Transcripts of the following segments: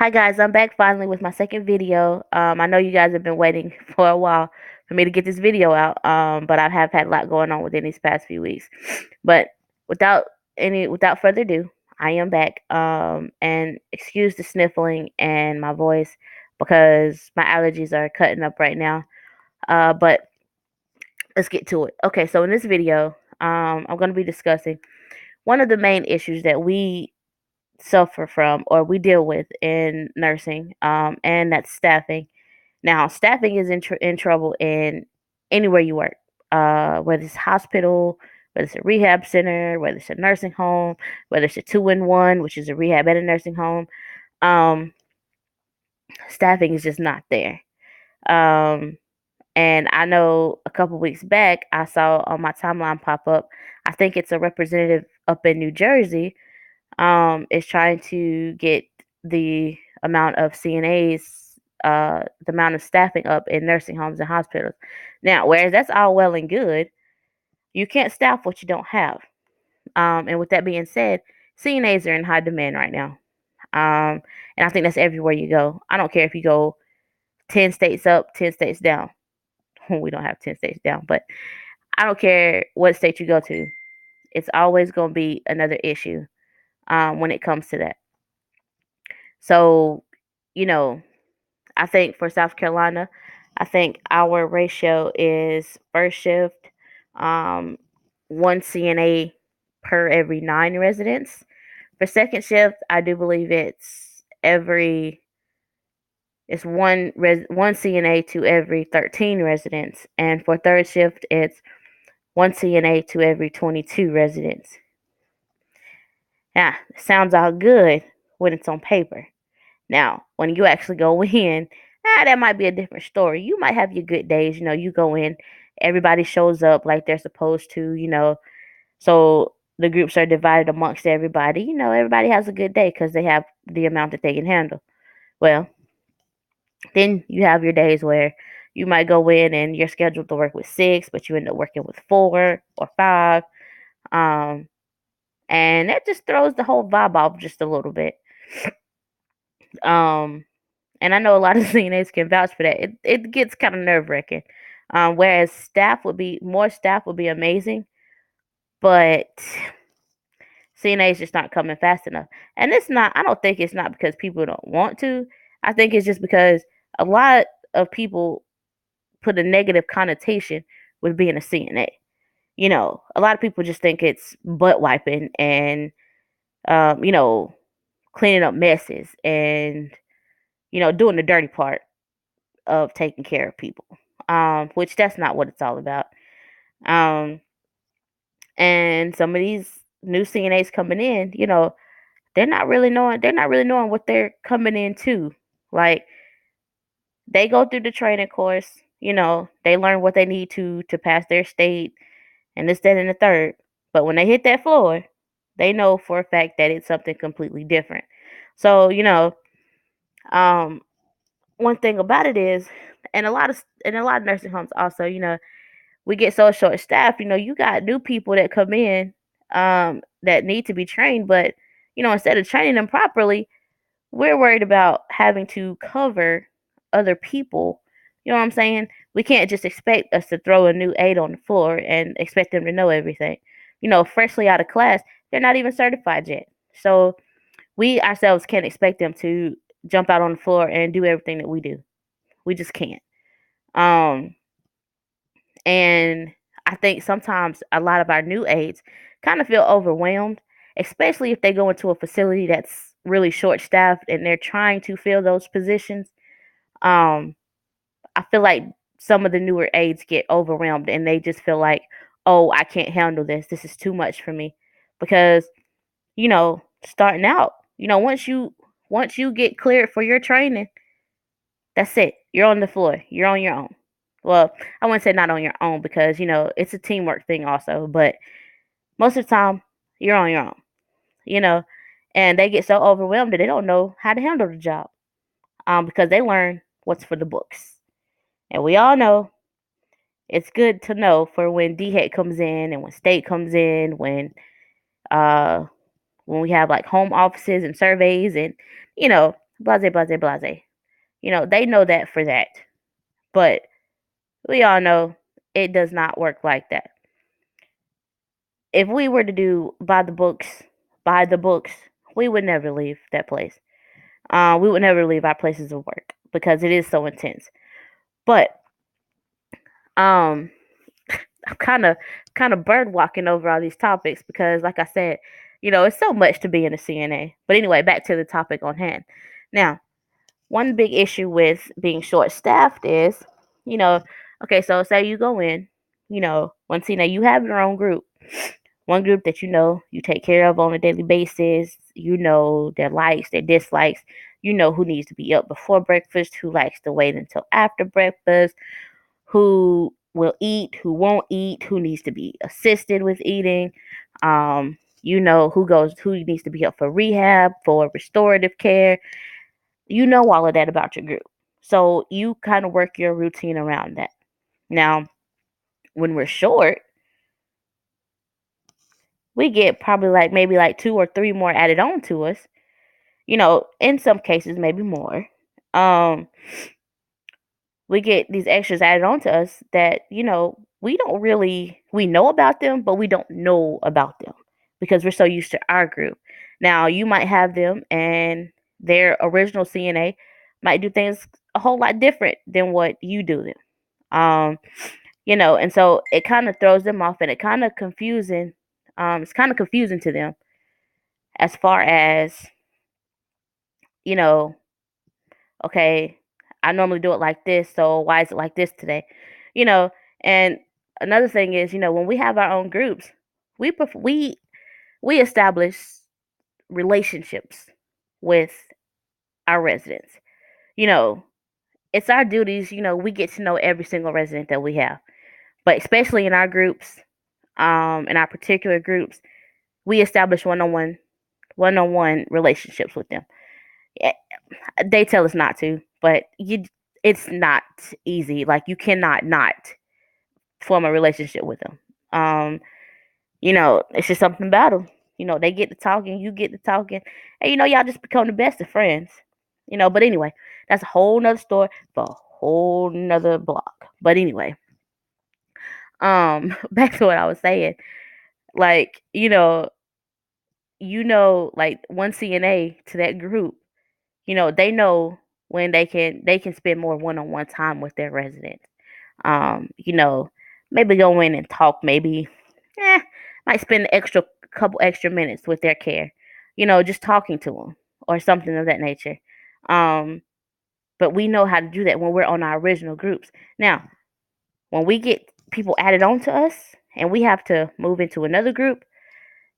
Hi guys, I'm back finally with my second video. I know you guys have been waiting for a while for me to get this video out, but I have had a lot going on within these past few weeks. But without without further ado, I am back. And excuse the sniffling and my voice because my allergies are cutting up right now. But let's get to it. Okay, so in this video, I'm going to be discussing one of the main issues that we suffer from or we deal with in nursing, and that's staffing. Now, staffing is in trouble in anywhere you work, whether it's hospital, whether it's a rehab center, whether it's a nursing home, whether it's a 2-in-1, which is a rehab and a nursing home. Um, Staffing is just not there. Um, and I know a couple weeks back, I saw on my timeline pop up. I think it's a representative up in New Jersey is trying to get the amount of CNAs, the amount of staffing up in nursing homes and hospitals. Now, whereas that's all well and good, you can't staff what you don't have. And with that being said, CNAs are in high demand right now. And I think that's everywhere you go. I don't care if you go 10 states up, 10 states down. We don't have 10 states down, but I don't care what state you go to. It's always going to be another issue when it comes to that. So, you know, I think for South Carolina, I think our ratio is first shift, um, one CNA per every 9 residents. For second shift, I do believe it's one CNA to every 13 residents, and for third shift, it's one CNA to every 22 residents. Now, it sounds all good when it's on paper. Now, when you actually go in, that might be a different story. You might have your good days. You go in, everybody shows up like they're supposed to. So the groups are divided amongst everybody. Everybody has a good day because they have the amount that they can handle. Well, then you have your days where you might go in and you're scheduled to work with 6, but you end up working with 4 or 5. Um, and that just throws the whole vibe off just a little bit. Um, And I know a lot of CNAs can vouch for that. It gets kind of nerve wracking. Whereas more staff would be amazing, but CNAs just not coming fast enough. And I don't think it's not because people don't want to. I think it's just because a lot of people put a negative connotation with being a CNA. A lot of people just think it's butt wiping and, um, you know, cleaning up messes and, doing the dirty part of taking care of people, which that's not what it's all about. Um, and some of these new CNAs coming in, they're not really knowing what they're coming into. Like they go through the training course, they learn what they need to pass their state and this, that, and the third. But when they hit that floor, they know for a fact that it's something completely different. So, um, one thing about it is, and a lot of nursing homes also, we get so short staffed. You got new people that come in, that need to be trained, but instead of training them properly, we're worried about having to cover other people. You know what I'm saying? We can't just expect us to throw a new aide on the floor and expect them to know everything. Freshly out of class, they're not even certified yet. So we ourselves can't expect them to jump out on the floor and do everything that we do. We just can't. Um, and I think sometimes a lot of our new aides kind of feel overwhelmed, especially if they go into a facility that's really short staffed and they're trying to fill those positions. Um, I feel like some of the newer aides get overwhelmed and they just feel like, oh, I can't handle this. This is too much for me. Because, starting out, once you get cleared for your training, that's it. You're on the floor. You're on your own. Well, I wouldn't say not on your own because, it's a teamwork thing also, but most of the time you're on your own, you know, and they get so overwhelmed that they don't know how to handle the job, because they learn what's for the books. And we all know it's good to know for when DHEC comes in and when state comes in, uh, when we have like home offices and surveys and, blase, blase, blase. They know that for that. But we all know it does not work like that. If we were to do by the books, we would never leave that place. We would never leave our places of work because it is so intense. But um, I'm kind of bird walking over all these topics because, like I said, it's so much to be in a CNA. But anyway, back to the topic on hand. Now, one big issue with being short staffed is, you know, okay, so say you go in, one CNA, you have your own group. One group that you take care of on a daily basis, their likes, their dislikes, who needs to be up before breakfast, who likes to wait until after breakfast, who will eat, who won't eat, who needs to be assisted with eating, who needs to be up for rehab, for restorative care. All of that about your group. So you kind of work your routine around that. Now, when we're short, we get probably maybe two or three more added on to us. In some cases, maybe more. Um, we get these extras added on to us that, we know about them, but we don't know about them because we're so used to our group. Now, you might have them and their original CNA might do things a whole lot different than what you do them. And so it kind of throws them off and it's kind of confusing to them as far as, you know, okay, I normally do it like this, so why is it like this today? You know, and another thing is, when we have our own groups, we establish relationships with our residents. You know, it's our duties, we get to know every single resident that we have. But especially in our groups, in our particular groups, we establish one-on-one relationships with them. Eh, They tell us not to, but it's not easy. Like you cannot not form a relationship with them. It's just something about them. They get to talking, you get to talking, and y'all just become the best of friends. But anyway, that's a whole nother story for a whole nother block. But anyway, back to what I was saying. Like, like one CNA to that group, they know when they can spend more one-on-one time with their residents. You know, maybe go in and talk, maybe eh, might spend an extra couple extra minutes with their care. Just talking to them or something of that nature. Um, but we know how to do that when we're on our original groups. Now, when we get people added on to us and we have to move into another group,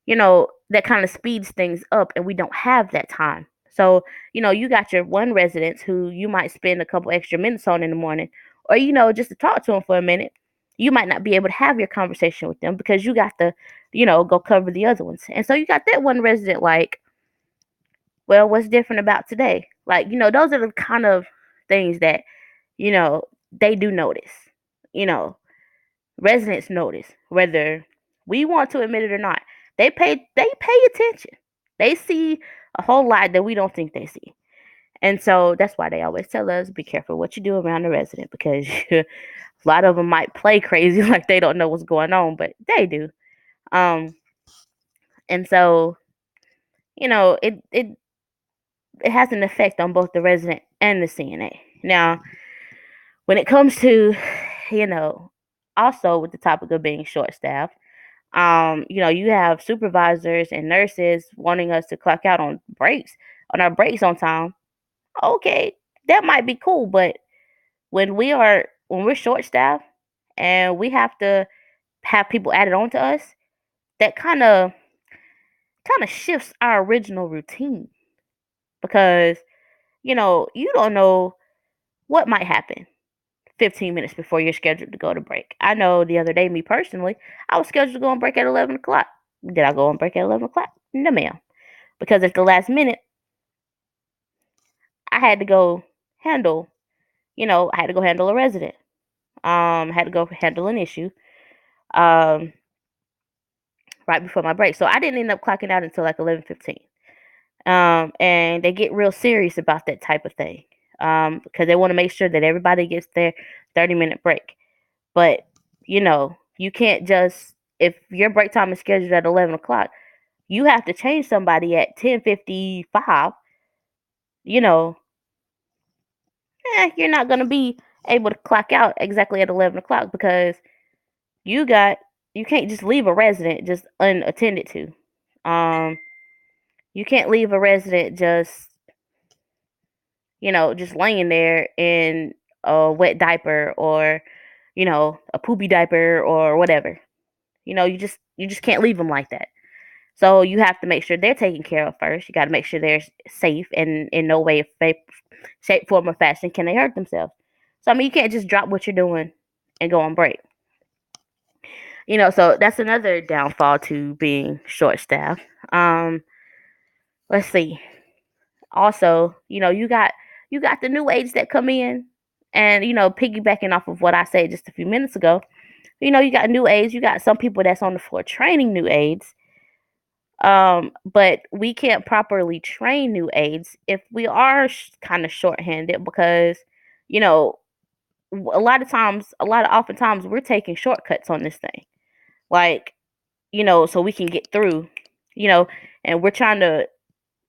that kind of speeds things up and we don't have that time. So, you got your one resident who you might spend a couple extra minutes on in the morning, or, just to talk to them for a minute. You might not be able to have your conversation with them because you got to, go cover the other ones. And so you got that one resident like, well, what's different about today? Like, those are the kind of things that, you know, they do notice. You know, residents notice whether we want to admit it or not. They pay attention. They see a whole lot that we don't think they see. And so that's why they always tell us be careful what you do around the resident because a lot of them might play crazy like they don't know what's going on, but they do. Um and so, it has an effect on both the resident and the CNA. Now, when it comes to, you know, also with the topic of being short staffed, you have supervisors and nurses wanting us to clock out on our breaks on time. Okay, that might be cool, but when we're short staffed and we have to have people added on to us, that kind of shifts our original routine because you don't know what might happen 15 minutes before you're scheduled to go to break. I know the other day, me personally, I was scheduled to go on break at 11 o'clock. Did I go on break at 11 o'clock? No, ma'am. Because at the last minute, I had to go handle, I had to go handle a resident. Had to go handle an issue um, right before my break. So I didn't end up clocking out until like 11:15. And they get real serious about that type of thing, because they want to make sure that everybody gets their 30-minute break. But you can't just, if your break time is scheduled at 11 o'clock, you have to change somebody at 10:55. You know, you're not gonna be able to clock out exactly at 11 o'clock, because you got you can't just leave a resident just unattended to. Um, you can't leave a resident just laying there in a wet diaper, or a poopy diaper or whatever. You just can't leave them like that. So you have to make sure they're taken care of first. You got to make sure they're safe, and in no way, shape, form, or fashion can they hurt themselves. So I mean, you can't just drop what you're doing and go on break. So that's another downfall to being short staffed. Let's see. Also, you got the new aides that come in, and piggybacking off of what I said just a few minutes ago. You got new aides. You got some people that's on the floor training new aides. But we can't properly train new aides if we are kind of shorthanded, because you know oftentimes we're taking shortcuts on this thing, like so we can get through, you know, and we're trying to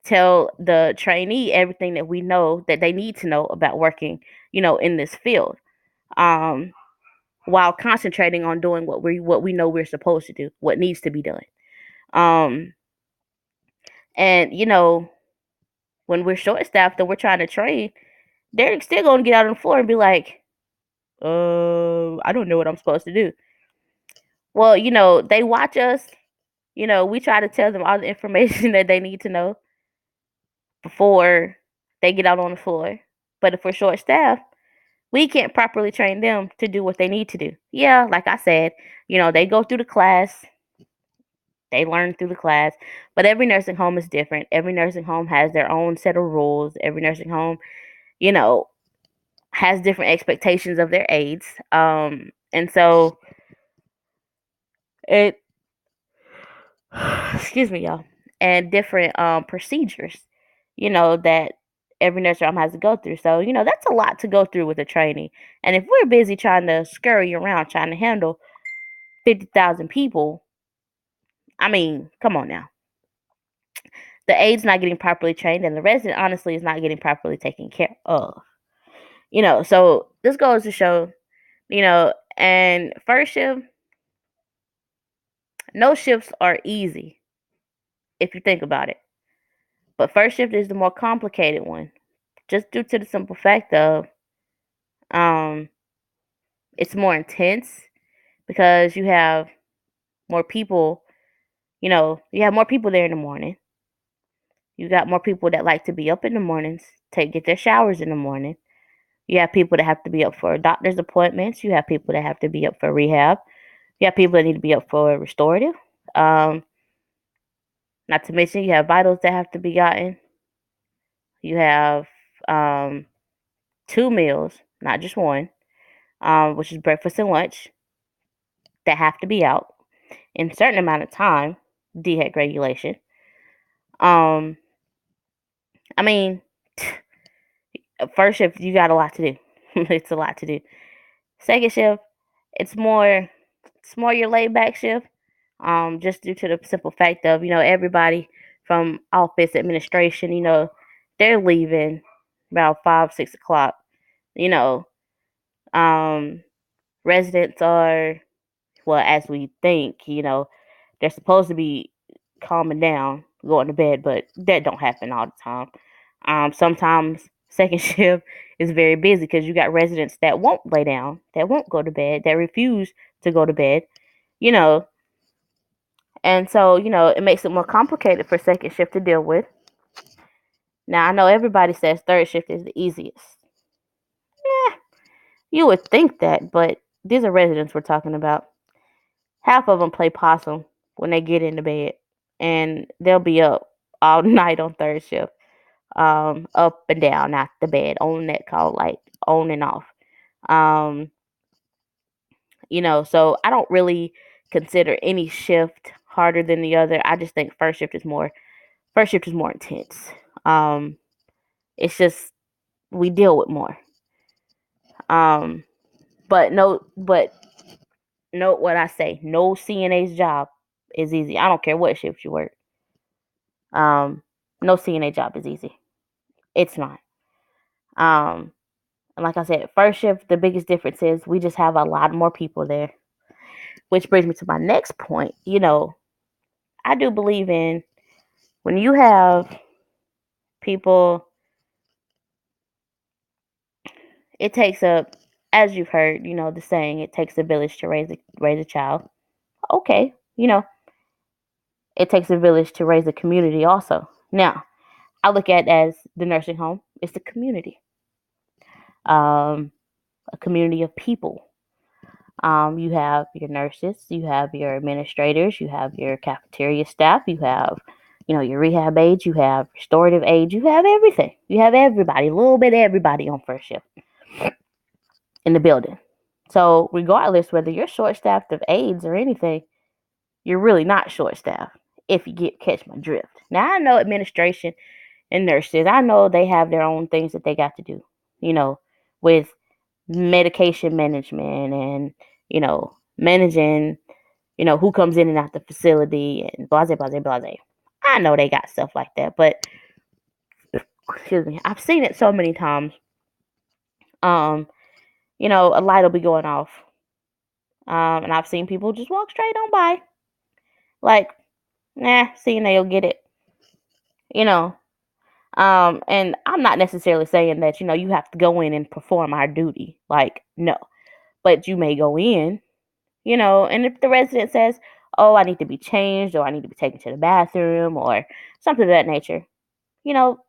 tell the trainee everything that we know that they need to know about working, in this field, um, while concentrating on doing what we know we're supposed to do, what needs to be done. Um, and when we're short staffed and we're trying to train, they're still going to get out on the floor and be like, I don't know what I'm supposed to do. Well, they watch us. We try to tell them all the information that they need to know before they get out on the floor. But if we're short staffed, we can't properly train them to do what they need to do. Yeah, like I said, they go through the class, they learn through the class, but every nursing home is different. Every nursing home has their own set of rules. Every nursing home, you know, has different expectations of their aides. And so it, excuse me, y'all, and different procedures, that every nursing home has to go through. So, that's a lot to go through with a trainee. And if we're busy trying to scurry around trying to handle 50,000 people, I mean, come on now. The aide's not getting properly trained, and the resident honestly is not getting properly taken care of. So this goes to show, and first shift, no shifts are easy if you think about it. But first shift is the more complicated one, just due to the simple fact of um it's more intense, because you have more people, you have more people there in the morning. You got more people that like to be up in the mornings, get their showers in the morning. You have people that have to be up for doctor's appointments. You have people that have to be up for rehab. You have people that need to be up for restorative. Um, Not to mention, you have vitals that have to be gotten. You have um, two meals, not just one, which is breakfast and lunch, that have to be out in a certain amount of time. DHEC regulation. Um, I mean, first shift, you got a lot to do. It's a lot to do. Second shift, it's more your laid back shift. Just due to the simple fact of, everybody from office administration, they're leaving about 5, 6 o'clock. You know, um, Residents are, well, as we think, they're supposed to be calming down, going to bed, but that don't happen all the time. Sometimes second shift is very busy, because you got residents that won't lay down, that won't go to bed, that refuse to go to bed, you know, and so, it makes it more complicated for second shift to deal with. Now, I know everybody says third shift is the easiest. Yeah, you would think that, but these are residents we're talking about. Half of them play possum when they get into bed, and they'll be up all night on third shift, up and down out the bed, on that call light, on and off. Um, so I don't really consider any shift harder than the other. I just think first shift is more First shift is more intense. Um, it's just we deal with more. Um, but note what I say. No CNA's job is easy. I don't care what shift you work. Um, no CNA job is easy. It's not. Um, and like I said, first shift, the biggest difference is we just have a lot more people there. Which brings me to my next point. I do believe in when you have people, it takes as you've heard, the saying, it takes a village to raise a child. Okay, it takes a village to raise a community also. Now, I look at it as the nursing home. It's the community, a community of people. You have your nurses, you have your administrators, you have your cafeteria staff, you have, your rehab aides, you have restorative aides, you have everything. You have everybody, a little bit of everybody on first shift in the building. So regardless whether you're short staffed of aides or anything, you're really not short staffed if you catch my drift. Now I know administration and nurses, I know they have their own things that they got to do, with medication management and, managing, who comes in and out the facility and blase, blase, blase. I know they got stuff like that, but excuse me, I've seen it so many times. Um, a light will be going off. And I've seen people just walk straight on by. Like, nah, CNA will get it. You know. And I'm not necessarily saying that, you have to go in and perform our duty. Like, no. But you may go in, and if the resident says, oh, I need to be changed or I need to be taken to the bathroom or something of that nature, you know,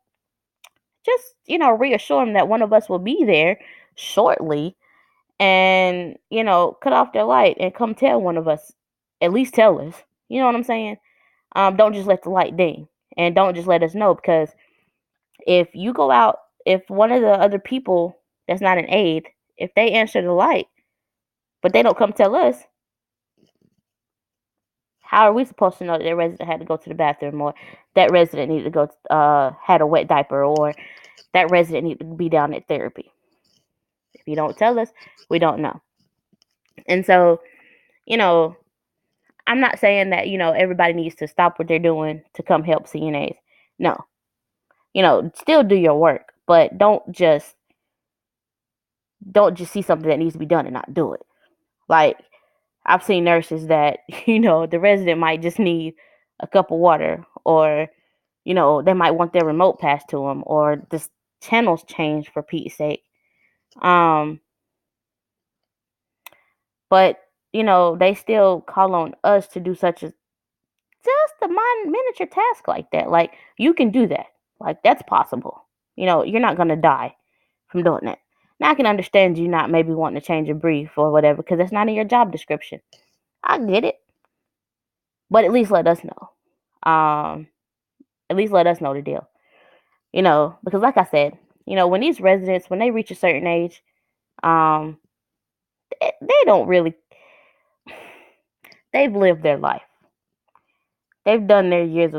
just, reassure them that one of us will be there shortly and, cut off their light and come tell one of us, at least tell us. You know what I'm saying? Don't just let the light ding and don't just let us know, because if you go out, if one of the other people that's not an aide, if they answer the light, but they don't come tell us, how are we supposed to know that their resident had to go to the bathroom, or that resident needed to go, had a wet diaper, or that resident needed to be down at therapy? If you don't tell us, we don't know. And so, you know, I'm not saying that, everybody needs to stop what they're doing to come help CNAs. No. Still do your work, but don't just see something that needs to be done and not do it. Like, I've seen nurses that, the resident might just need a cup of water, or, they might want their remote passed to them, or the channels changed for Pete's sake. But, they still call on us to do such a just a miniature task like that. Like, you can do that. Like, that's possible. You're not going to die from doing that. Now, I can understand you not maybe wanting to change a brief or whatever, because that's not in your job description. I get it. But at least let us know. At least let us know the deal. Because like I said, when these residents, when they reach a certain age, um, they don't really, they've lived their life. They've done their years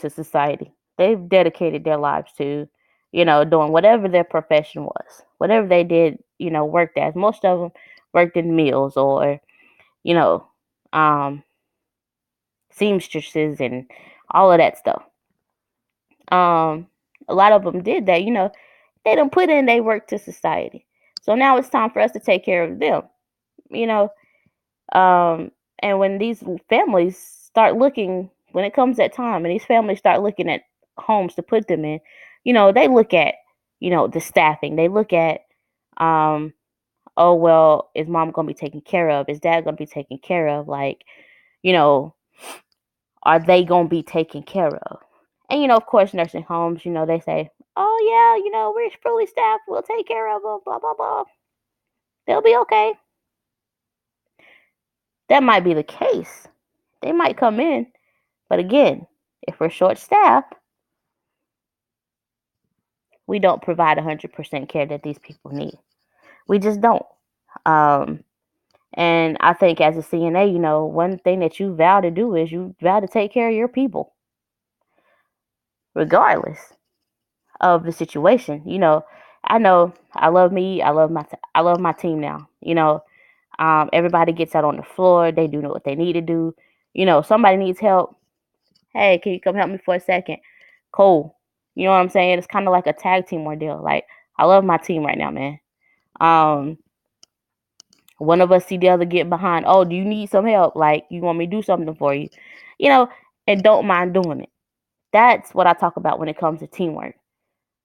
to society. They've dedicated their lives to, doing whatever their profession was, whatever they did, worked as. Most of them worked in mills or, you know, um, seamstresses and all of that stuff. A lot of them did that. They don't put in their work to society. So now it's time for us to take care of them. You know, and when these families start looking, when it comes that time, and these families start looking at homes to put them in, they look at, the staffing. They look at, oh, well, is mom going to be taken care of? Is dad going to be taken care of? Like, you know, are they going to be taken care of? And, of course, nursing homes, they say, oh, yeah, we're fully staffed. We'll take care of them, blah, blah, blah. They'll be okay. That might be the case. They might come in. But again, if we're short staffed, we don't provide 100% care that these people need. We just don't. Um, and I think as a CNA, one thing that you vow to do is you vow to take care of your people. regardless of the situation. I know I love me. I love my team now. Everybody gets out on the floor. They do know what they need to do. Somebody needs help. Hey, can you come help me for a second? Cool. You know what I'm saying? It's kind of like a tag team ordeal. Like, I love my team right now, man. Um, one of us see the other get behind. Oh, do you need some help? Like, you want me to do something for you? You know, and don't mind doing it. That's what I talk about when it comes to teamwork.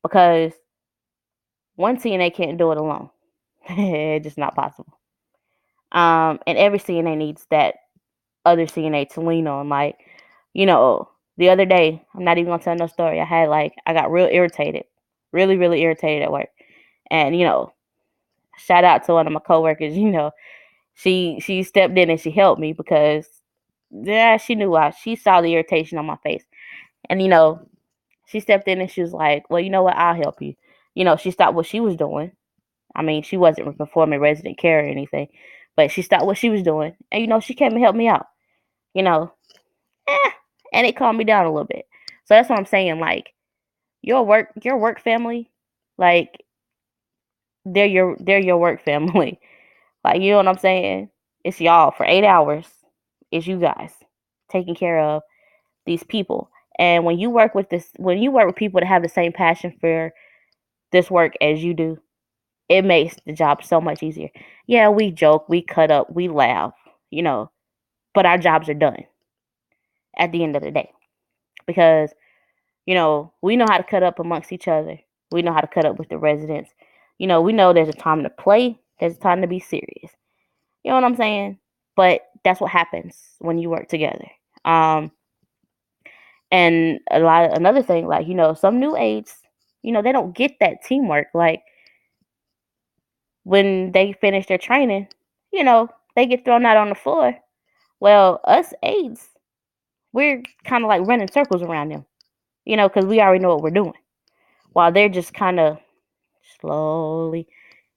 Because one CNA can't do it alone. It's just not possible. And every CNA needs that other CNA to lean on. Like, the other day, I'm not even gonna tell no story. I got real irritated, really, really irritated at work. And shout out to one of my coworkers. She stepped in and she helped me because yeah, she knew why. She saw the irritation on my face, and she stepped in and she was like, "Well, you know what? I'll help you." She stopped what she was doing. I mean, she wasn't performing resident care or anything, but she stopped what she was doing, and she came and helped me out. You know, eh, and it calmed me down a little bit. So that's what I'm saying. Like, your work family, like, they're your work family. Like, you know what I'm saying? It's y'all for 8 hours. It's you guys taking care of these people. And when you work with people that have the same passion for this work as you do, it makes the job so much easier. Yeah, we joke, we cut up, we laugh, you know, but our jobs are done at the end of the day because we know how to cut up amongst each other. We know how to cut up with the residents. We know there's a time to play, there's a time to be serious. You know what I'm saying? But that's what happens when you work together. And another thing, like, some new aides, they don't get that teamwork. Like, when they finish their training, they get thrown out on the floor. Well, us aides, we're kind of like running circles around them, because we already know what we're doing. While they're just kind of slowly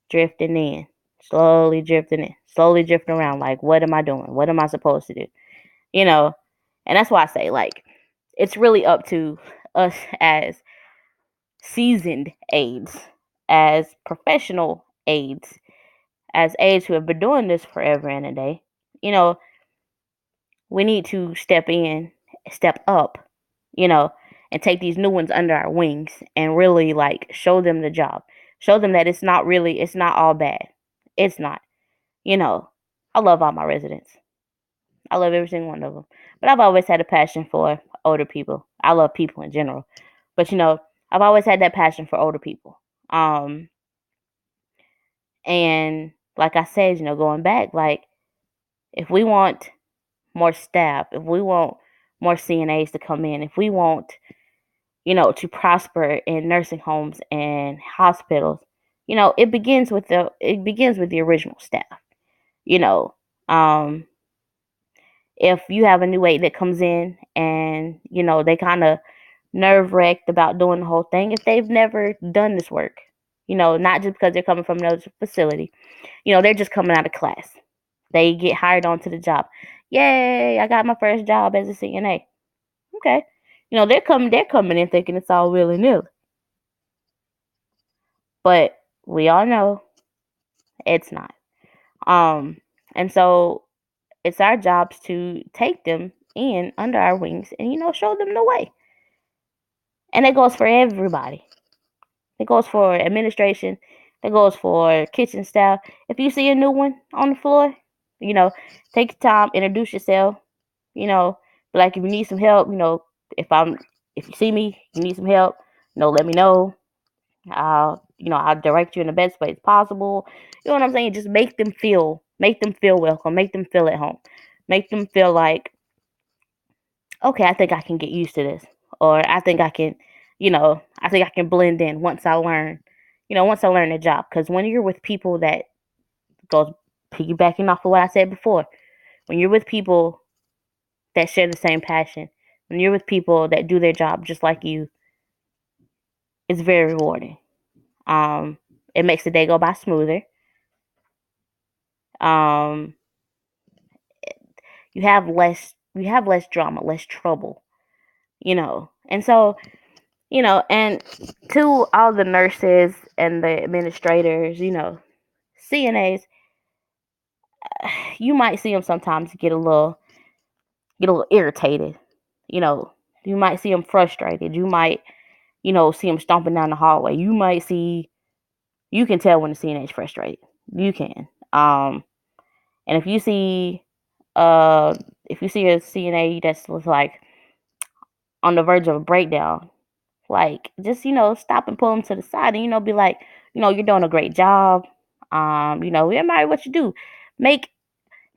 drifting in, slowly drifting in, slowly drifting around. Like, what am I doing? What am I supposed to do? You know, and that's why I say, like, it's really up to us as seasoned aides, as professional aides, as aides who have been doing this forever and a day. You know, we need to step up, you know, and take these new ones under our wings and really, like, show them the job. Show them that it's not all bad. It's not. You know, I love all my residents. I love every single one of them. But I've always had a passion for older people. I love people in general. But I've always had that passion for older people. And like I said, going back, like, if we want more staff, if we want more CNAs to come in, if we want, to prosper in nursing homes and hospitals, it begins with the original staff. You know, um, if you have a new aide that comes in and they kind of nerve wracked about doing the whole thing, if they've never done this work, not just because they're coming from another facility, they're just coming out of class. They get hired onto the job. Yay! I got my first job as a CNA. Okay, they're coming in thinking it's all willy nilly, but we all know it's not. Um, and so it's our jobs to take them in under our wings and show them the way. And that goes for everybody. It goes for administration. That goes for kitchen staff. If you see a new one on the floor, you know, take your time, introduce yourself. You know, like, if you need some help, if I'm if you see me, you need some help, let me know. I'll direct you in the best way possible. You know what I'm saying? Just make them feel welcome, make them feel at home, make them feel like, okay, I think I can get used to this, or I think I can blend in once I learn the job. Because when you're with people that goes piggybacking off of what I said before, when you're with people that share the same passion, when you're with people that do their job just like you, it's very rewarding. Um, it makes the day go by smoother. Um, you have less drama, less trouble, and so And to all the nurses and the administrators, CNAs, you might see them sometimes get a little irritated. You know, you might see them frustrated. You might, see them stomping down the hallway. You can tell when the CNA is frustrated. You can. And uh, if you see a CNA that's like on the verge of a breakdown, like just stop and pull them to the side, and be like, you're doing a great job. We admire what you do. Make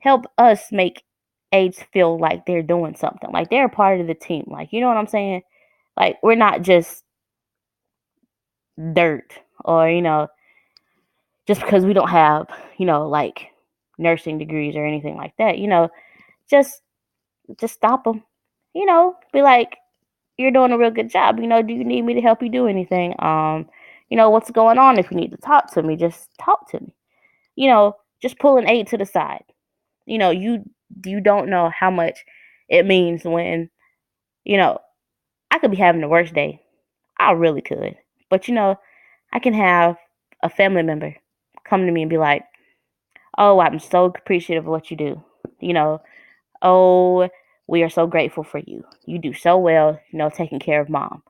Help us make aides feel like they're doing something, like they're a part of the team. Like, you know what I'm saying? Like, we're not just dirt, or just because we don't have like nursing degrees or anything like that. Just stop them. Be like, you're doing a real good job. Do you need me to help you do anything? What's going on? If you need to talk to me, just talk to me. Just pull an aide to the side. You don't know how much it means when, you know, I could be having the worst day. I really could. But I can have a family member come to me and be like, "Oh, I'm so appreciative of what you do. You know, oh, we are so grateful for you. You do so well, taking care of mom."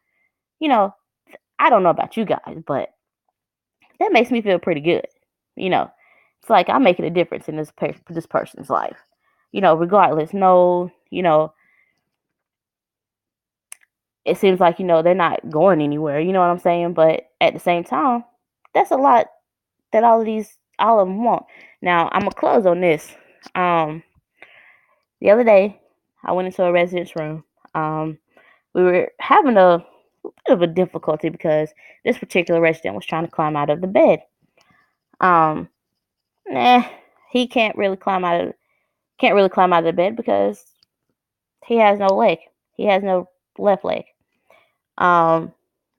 You know, I don't know about you guys, but that makes me feel pretty good. You know, it's like I'm making a difference in this person's life. Regardless. No, it seems like they're not going anywhere. You know what I'm saying? But at the same time, that's a lot that all of them want. Now I'm gonna close on this. Um, the other day, I went into a residence room. Um, we were having a bit of a difficulty because this particular resident was trying to climb out of the bed. Um, nah, he can't really climb out of the bed because he has no leg. He has no left leg. Um,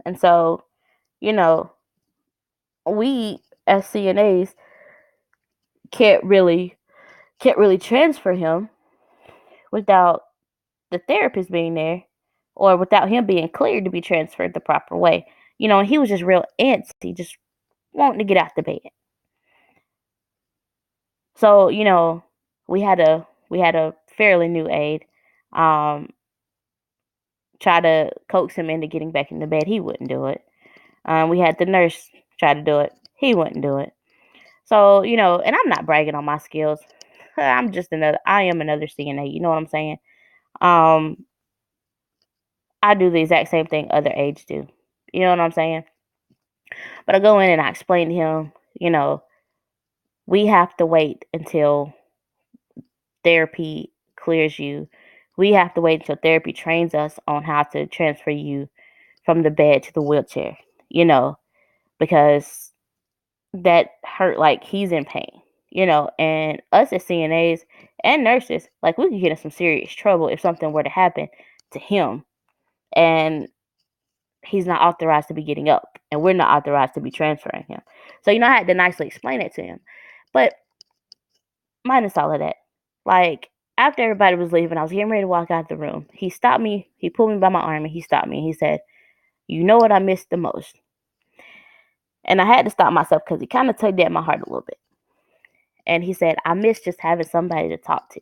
and so you know we as CNAs can't really transfer him without the therapist being there, or without him being cleared to be transferred the proper way. And he was just real antsy, just wanting to get out the bed. So, we had a fairly new aide um try to coax him into getting back in the bed. He wouldn't do it. We had the nurse try to do it. He wouldn't do it. So, and I'm not bragging on my skills. I am another CNA. You know what I'm saying? Um, I do the exact same thing other aides do. You know what I'm saying? But I go in and I explain to him, you know, we have to wait until therapy clears you. We have to wait until therapy trains us on how to transfer you from the bed to the wheelchair, because that hurt, like he's in pain, and us as CNAs and nurses, like we could get in some serious trouble if something were to happen to him and he's not authorized to be getting up and we're not authorized to be transferring him. So, I had to nicely explain it to him. But minus all of that, like after everybody was leaving, I was getting ready to walk out the room. He stopped me, he pulled me by my arm and he stopped me and he said, "You know what I missed the most?" And I had to stop myself because he kind of tugged at my heart a little bit. And he said, "I miss just having somebody to talk to."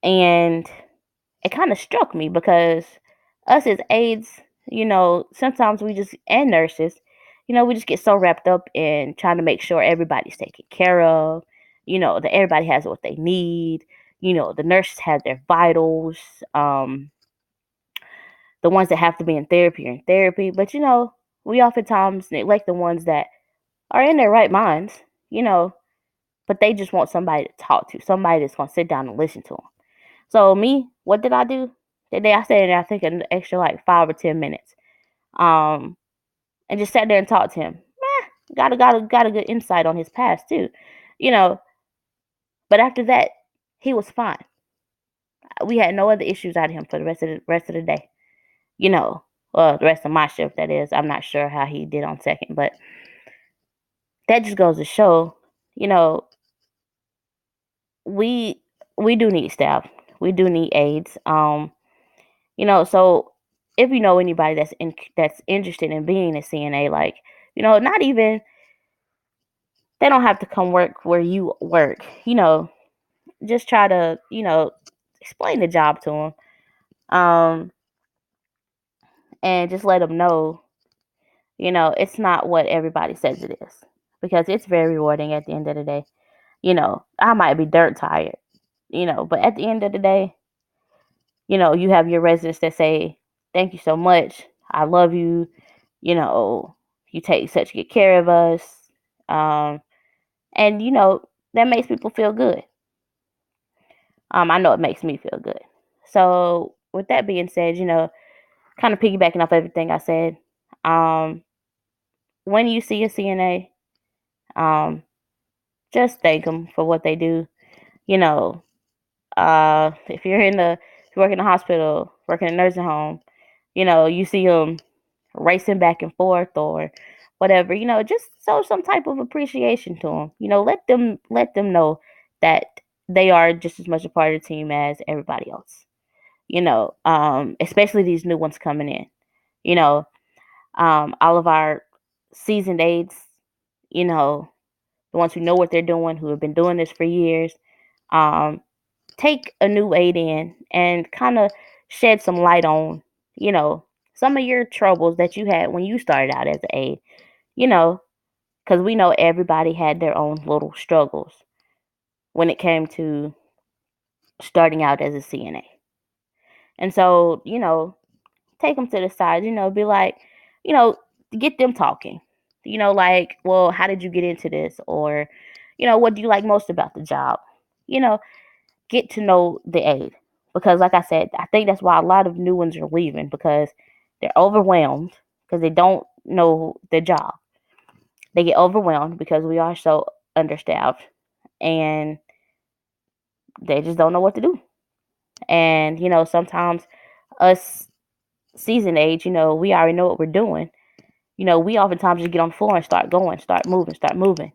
And it kind of struck me because us as aides, sometimes and nurses, we just get so wrapped up in trying to make sure everybody's taken care of, that everybody has what they need, the nurses have their vitals, the ones that have to be in therapy are in therapy. But, we oftentimes neglect the ones that are in their right minds, you know, but they just want somebody to talk to, somebody that's going to sit down and listen to them. So me, what did I do? That day I stayed there, I think an extra like 5 or 10 minutes. Um, and just sat there and talked to him. Got a good insight on his past too, you know. But after that, he was fine. We had no other issues out of him for the rest of the day. The rest of my shift, that is. I'm not sure how he did on second, but that just goes to show, you know, we do need staff. We do need aides. So if you know anybody that's interested in being a CNA, like, not even, they don't have to come work where you work. Just try to, explain the job to them, and just let them know, it's not what everybody says it is, because it's very rewarding at the end of the day. I might be dirt tired, but at the end of the day, you have your residents that say, thank you so much. I love you. You know, you take such good care of us. Um, and, that makes people feel good. I know it makes me feel good. So, with that being said, kind of piggybacking off everything I said, um, when you see a CNA, just thank them for what they do. You know, if if you work in a hospital, work in a nursing home, you see them racing back and forth or whatever, just show some type of appreciation to them. Let them know that they are just as much a part of the team as everybody else. Especially these new ones coming in. You know, all of our seasoned aides, you know, the ones who know what they're doing, who have been doing this for years, um, take a new aide in and kind of shed some light on, you know, some of your troubles that you had when you started out as an aide, you know, because we know everybody had their own little struggles when it came to starting out as a CNA. And so, take them to the side, be like, you know, get them talking. Like, well, how did you get into this? Or, what do you like most about the job? You know, get to know the aide. Because, like I said, I think that's why a lot of new ones are leaving, because they're overwhelmed because they don't know the job. They get overwhelmed because we are so understaffed, and they just don't know what to do. And, sometimes us seasoned age, we already know what we're doing. We oftentimes just get on the floor and start going, start moving,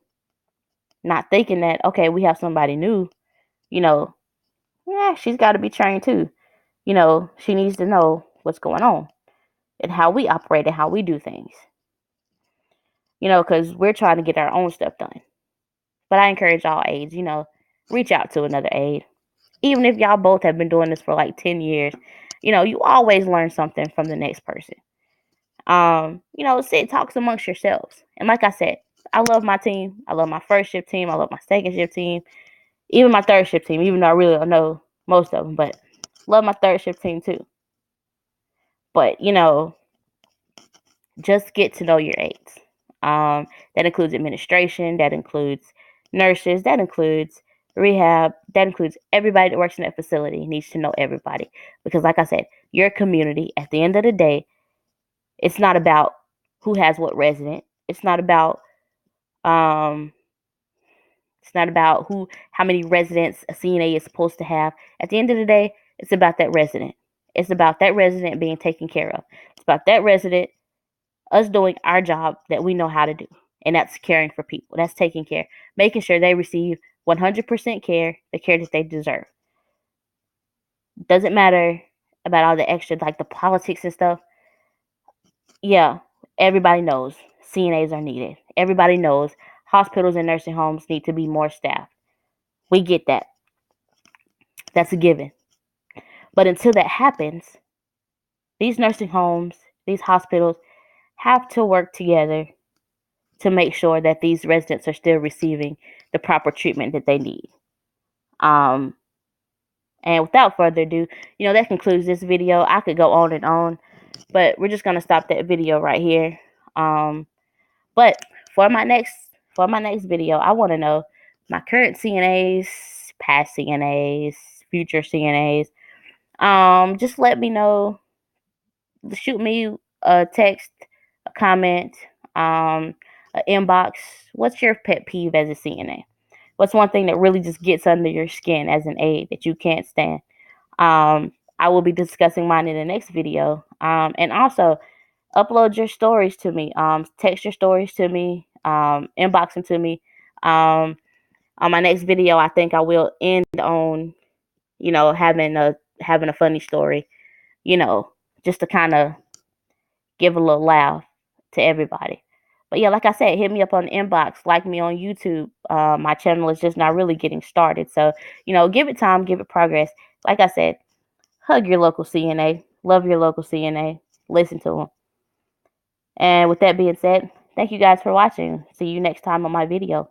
not thinking that, okay, we have somebody new, you know, yeah, she's got to be trained too. She needs to know what's going on and how we operate and how we do things, because we're trying to get our own stuff done. But I encourage all aides, reach out to another aide. Even if y'all both have been doing this for like 10 years, you always learn something from the next person. Sit, talks amongst yourselves. And like I said, I love my team. I love my first shift team. I love my second shift team. Even my third shift team, even though I really don't know most of them, but love my third shift team too. But, just get to know your aides. That includes administration, that includes nurses, that includes rehab, that includes everybody that works in that facility needs to know everybody. Because like I said, your community, at the end of the day, it's not about who has what resident. Um it's not about how many residents a CNA is supposed to have. At the end of the day, it's about that resident. It's about that resident being taken care of. It's about that resident, us doing our job that we know how to do. And that's caring for people. That's taking care, making sure they receive 100% care, the care that they deserve. Doesn't matter about all the extra, like the politics and stuff. Yeah, everybody knows CNAs are needed. Everybody knows hospitals and nursing homes need to be more staffed. We get that. That's a given. But until that happens, these nursing homes, these hospitals have to work together to make sure that these residents are still receiving the proper treatment that they need. Um, and without further ado, that concludes this video. I could go on and on, but we're just gonna stop that video right here. But for my next video, I want to know my current CNAs, past CNAs, future CNAs. Just let me know. Shoot me a text, a comment, an inbox. What's your pet peeve as a CNA? What's one thing that really just gets under your skin as an aide that you can't stand? I will be discussing mine in the next video. And also upload your stories to me. Text your stories to me. Inbox them to me. On my next video, I think I will end on, having a funny story, you know, just to kind of give a little laugh to everybody. But yeah, like I said, hit me up on the inbox, like me on YouTube. My channel is just not really getting started. So, give it time, give it progress. Like I said, hug your local CNA, love your local CNA, listen to them. And with that being said, thank you guys for watching. See you next time on my video.